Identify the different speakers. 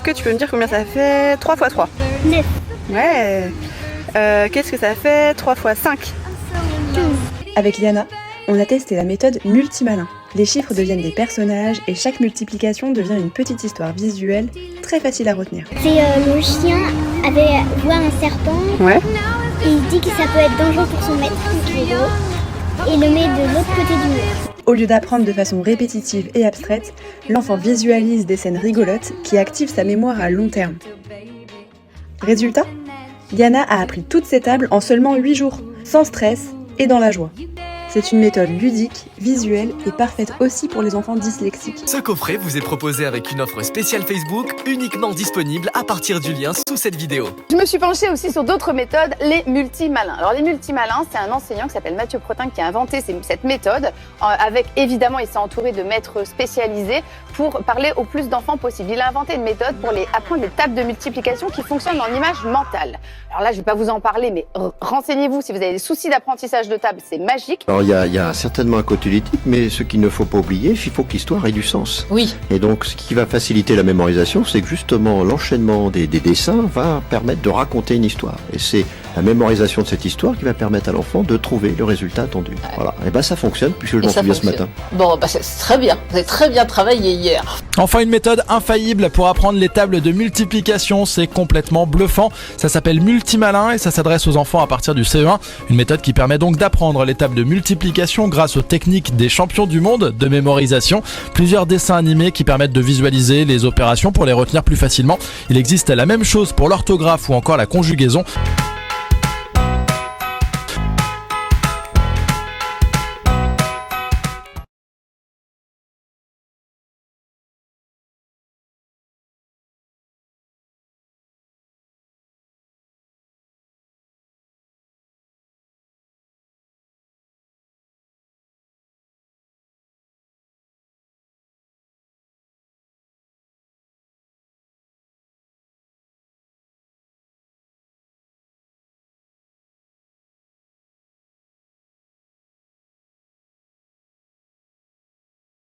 Speaker 1: que tu peux me dire combien ça fait 3 x 3?
Speaker 2: 9.
Speaker 1: Ouais. Qu'est-ce que ça fait 3 x 5?
Speaker 2: 12.
Speaker 3: Avec Liana, on a testé la méthode multimalin. Les chiffres deviennent des personnages et chaque multiplication devient une petite histoire visuelle très facile à retenir.
Speaker 2: C'est le chien avait voit un serpent.
Speaker 1: Ouais.
Speaker 2: Et il dit que ça peut être dangereux pour son maître, qui est gros, et le met de l'autre côté du mur.
Speaker 3: Au lieu d'apprendre de façon répétitive et abstraite, l'enfant visualise des scènes rigolotes qui activent sa mémoire à long terme. Résultat, Liana a appris toutes ces tables en seulement 8 jours, sans stress et dans la joie. C'est une méthode ludique, visuelle et parfaite aussi pour les enfants dyslexiques.
Speaker 4: Ce coffret vous est proposé avec une offre spéciale Facebook, uniquement disponible à partir du lien sous cette vidéo.
Speaker 5: Je me suis penchée aussi sur d'autres méthodes, les multimalins. Alors les multimalins, c'est un enseignant qui s'appelle Mathieu Protin qui a inventé cette méthode, avec évidemment il s'est entouré de maîtres spécialisés pour parler au plus d'enfants possible. Il a inventé une méthode pour apprendre les tables de multiplication qui fonctionnent en image mentale. Alors là, je ne vais pas vous en parler, mais renseignez-vous si vous avez des soucis d'apprentissage de table, c'est magique.
Speaker 6: Alors il y a certainement un côté ludique, mais ce qu'il ne faut pas oublier, il faut que l'histoire ait du sens.
Speaker 7: Oui.
Speaker 6: Et donc ce qui va faciliter la mémorisation, c'est que justement l'enchaînement des dessins va permettre de raconter une histoire. Et c'est la mémorisation de cette histoire qui va permettre à l'enfant de trouver le résultat attendu. Ouais. Voilà. Et ben ça fonctionne, puisque je m'en souviens ce matin.
Speaker 7: Bon, c'est très bien. Vous avez très bien travaillé hier.
Speaker 8: Enfin, une méthode infaillible pour apprendre les tables de multiplication, c'est complètement bluffant. Ça s'appelle Multimalin et ça s'adresse aux enfants à partir du CE1. Une méthode qui permet donc d'apprendre les tables de multiplication grâce aux techniques des champions du monde de mémorisation. Plusieurs dessins animés qui permettent de visualiser les opérations pour les retenir plus facilement. Il existe la même chose pour l'orthographe ou encore la conjugaison.